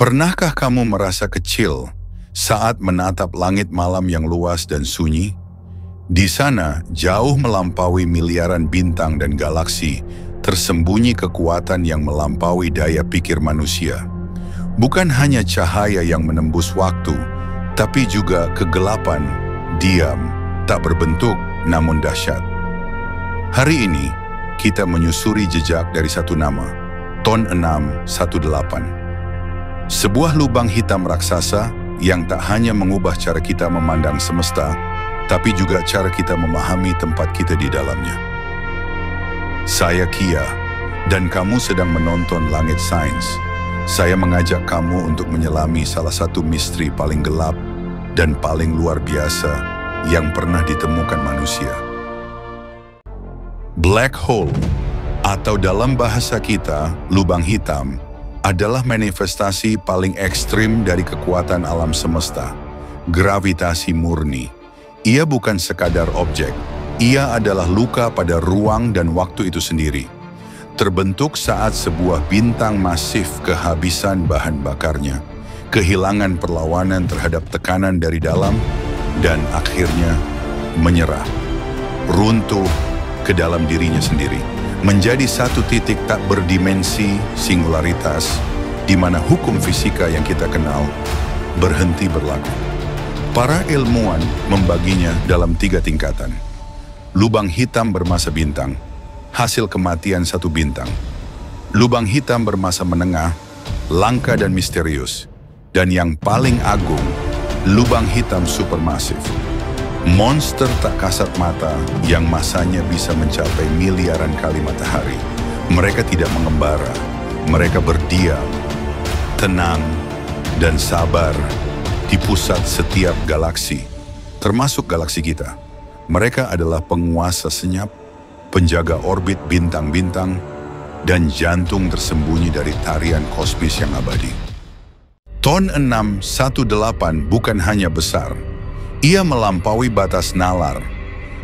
Pernahkah kamu merasa kecil saat menatap langit malam yang luas dan sunyi? Di sana, jauh melampaui miliaran bintang dan galaksi, tersembunyi kekuatan yang melampaui daya pikir manusia. Bukan hanya cahaya yang menembus waktu, tapi juga kegelapan, diam, tak berbentuk, namun dahsyat. Hari ini, kita menyusuri jejak dari satu nama, Ton 618. Sebuah lubang hitam raksasa yang tak hanya mengubah cara kita memandang semesta, tapi juga cara kita memahami tempat kita di dalamnya. Saya Kia, dan kamu sedang menonton Langit Sains. Saya mengajak kamu untuk menyelami salah satu misteri paling gelap dan paling luar biasa yang pernah ditemukan manusia. Black hole, atau dalam bahasa kita, lubang hitam, adalah manifestasi paling ekstrim dari kekuatan alam semesta, gravitasi murni. Ia bukan sekadar objek, ia adalah luka pada ruang dan waktu itu sendiri. Terbentuk saat sebuah bintang masif kehabisan bahan bakarnya, kehilangan perlawanan terhadap tekanan dari dalam, dan akhirnya menyerah, runtuh ke dalam dirinya sendiri. Menjadi satu titik tak berdimensi singularitas, di mana hukum fisika yang kita kenal berhenti berlaku. Para ilmuwan membaginya dalam 3 tingkatan. Lubang hitam bermassa bintang, hasil kematian satu bintang. Lubang hitam bermassa menengah, langka dan misterius. Dan yang paling agung, lubang hitam supermasif. Monster tak kasat mata yang masanya bisa mencapai miliaran kali matahari. Mereka tidak mengembara, mereka berdiam, tenang, dan sabar di pusat setiap galaksi, termasuk galaksi kita. Mereka adalah penguasa senyap, penjaga orbit bintang-bintang, dan jantung tersembunyi dari tarian kosmis yang abadi. Ton 618 bukan hanya besar, ia melampaui batas nalar.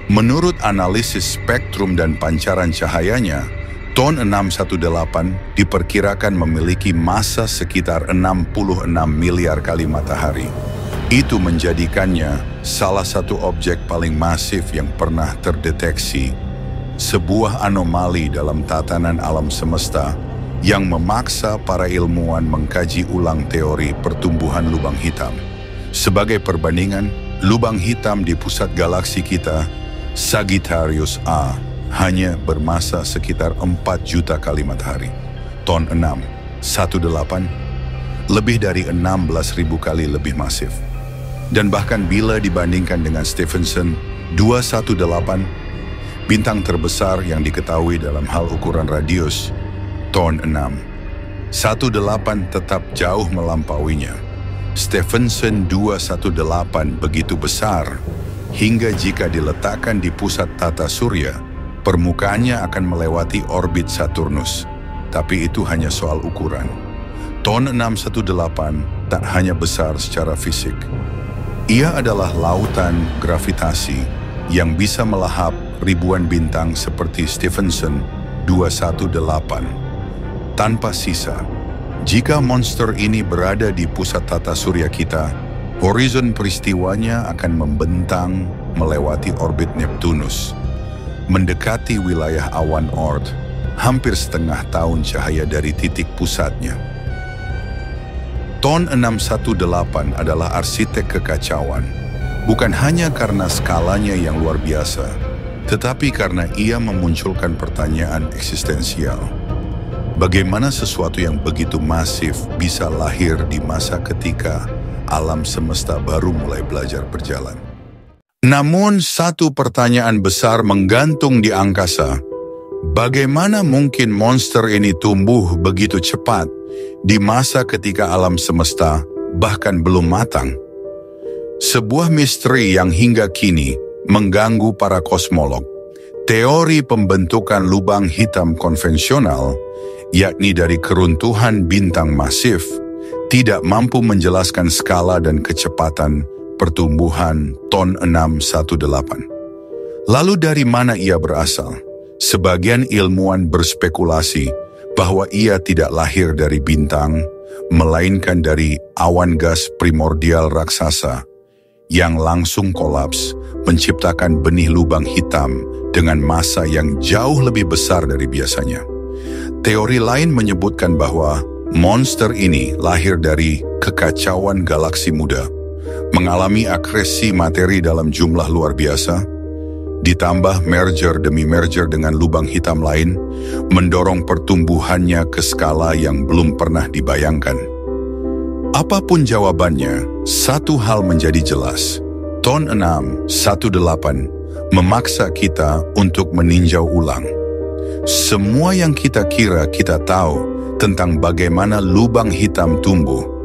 Menurut analisis spektrum dan pancaran cahayanya, Ton 618 diperkirakan memiliki massa sekitar 66 miliar kali matahari. Itu menjadikannya salah satu objek paling masif yang pernah terdeteksi, sebuah anomali dalam tatanan alam semesta yang memaksa para ilmuwan mengkaji ulang teori pertumbuhan lubang hitam. Sebagai perbandingan, lubang hitam di pusat galaksi kita, Sagittarius A, hanya bermassa sekitar 4 juta kali matahari. Ton 618, lebih dari 16.000 kali lebih masif. Dan bahkan bila dibandingkan dengan Stephenson 218, bintang terbesar yang diketahui dalam hal ukuran radius, Ton 618 tetap jauh melampauinya. Stephenson 218 begitu besar, hingga jika diletakkan di pusat tata surya, permukaannya akan melewati orbit Saturnus. Tapi itu hanya soal ukuran. Ton 618 tak hanya besar secara fisik. Ia adalah lautan gravitasi yang bisa melahap ribuan bintang seperti Stephenson 218 tanpa sisa. Jika monster ini berada di pusat tata surya kita, horizon peristiwanya akan membentang melewati orbit Neptunus, mendekati wilayah awan Oort, hampir setengah tahun cahaya dari titik pusatnya. Ton 618 adalah arsitek kekacauan, bukan hanya karena skalanya yang luar biasa, tetapi karena ia memunculkan pertanyaan eksistensial. Bagaimana sesuatu yang begitu masif bisa lahir di masa ketika alam semesta baru mulai belajar berjalan? Namun satu pertanyaan besar menggantung di angkasa. Bagaimana mungkin monster ini tumbuh begitu cepat di masa ketika alam semesta bahkan belum matang? Sebuah misteri yang hingga kini mengganggu para kosmolog. Teori pembentukan lubang hitam konvensional, yakni dari keruntuhan bintang masif, tidak mampu menjelaskan skala dan kecepatan pertumbuhan Ton 618. Lalu dari mana ia berasal? Sebagian ilmuwan berspekulasi bahwa ia tidak lahir dari bintang, melainkan dari awan gas primordial raksasa yang langsung kolaps, menciptakan benih lubang hitam dengan massa yang jauh lebih besar dari biasanya. Teori lain menyebutkan bahwa monster ini lahir dari kekacauan galaksi muda, mengalami akresi materi dalam jumlah luar biasa, ditambah merger demi merger dengan lubang hitam lain, mendorong pertumbuhannya ke skala yang belum pernah dibayangkan. Apapun jawabannya, satu hal menjadi jelas. Ton 618 memaksa kita untuk meninjau ulang. Semua yang kita kira kita tahu tentang bagaimana lubang hitam tumbuh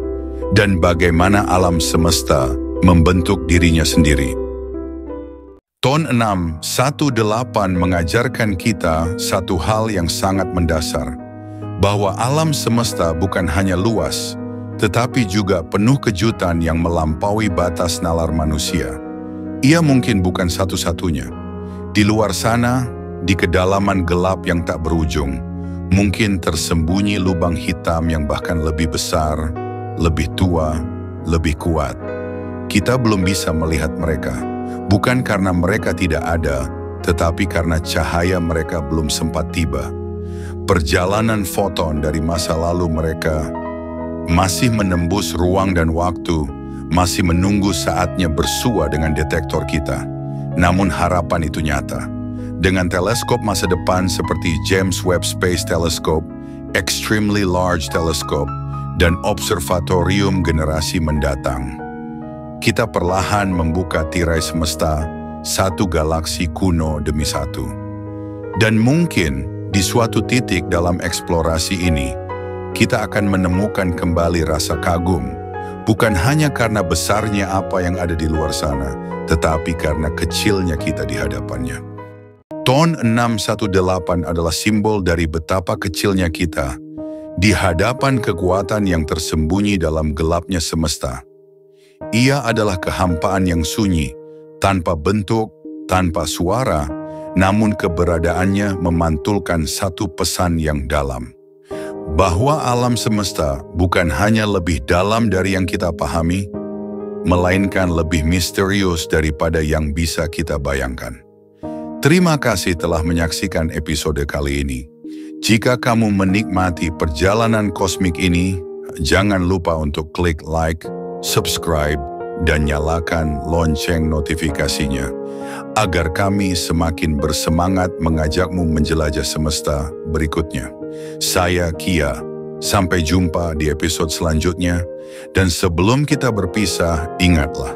dan bagaimana alam semesta membentuk dirinya sendiri. Ton 618 mengajarkan kita satu hal yang sangat mendasar, bahwa alam semesta bukan hanya luas, tetapi juga penuh kejutan yang melampaui batas nalar manusia. Ia mungkin bukan satu-satunya. Di luar sana, di kedalaman gelap yang tak berujung, mungkin tersembunyi lubang hitam yang bahkan lebih besar, lebih tua, lebih kuat. Kita belum bisa melihat mereka, bukan karena mereka tidak ada, tetapi karena cahaya mereka belum sempat tiba. Perjalanan foton dari masa lalu mereka masih menembus ruang dan waktu, masih menunggu saatnya bersua dengan detektor kita. Namun harapan itu nyata. Dengan teleskop masa depan seperti James Webb Space Telescope, Extremely Large Telescope, dan observatorium generasi mendatang, kita perlahan membuka tirai semesta, satu galaksi kuno demi satu. Dan mungkin di suatu titik dalam eksplorasi ini, kita akan menemukan kembali rasa kagum, bukan hanya karena besarnya apa yang ada di luar sana, tetapi karena kecilnya kita di hadapannya. Ton 618 adalah simbol dari betapa kecilnya kita di hadapan kekuatan yang tersembunyi dalam gelapnya semesta. Ia adalah kehampaan yang sunyi, tanpa bentuk, tanpa suara, namun keberadaannya memantulkan satu pesan yang dalam. Bahwa alam semesta bukan hanya lebih dalam dari yang kita pahami, melainkan lebih misterius daripada yang bisa kita bayangkan. Terima kasih telah menyaksikan episode kali ini. Jika kamu menikmati perjalanan kosmik ini, jangan lupa untuk klik like, subscribe, dan nyalakan lonceng notifikasinya, agar kami semakin bersemangat mengajakmu menjelajah semesta berikutnya. Saya Kia, sampai jumpa di episode selanjutnya, dan sebelum kita berpisah, ingatlah,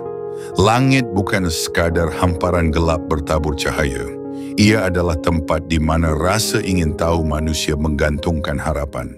langit bukan sekadar hamparan gelap bertabur cahaya. Ia adalah tempat di mana rasa ingin tahu manusia menggantungkan harapan.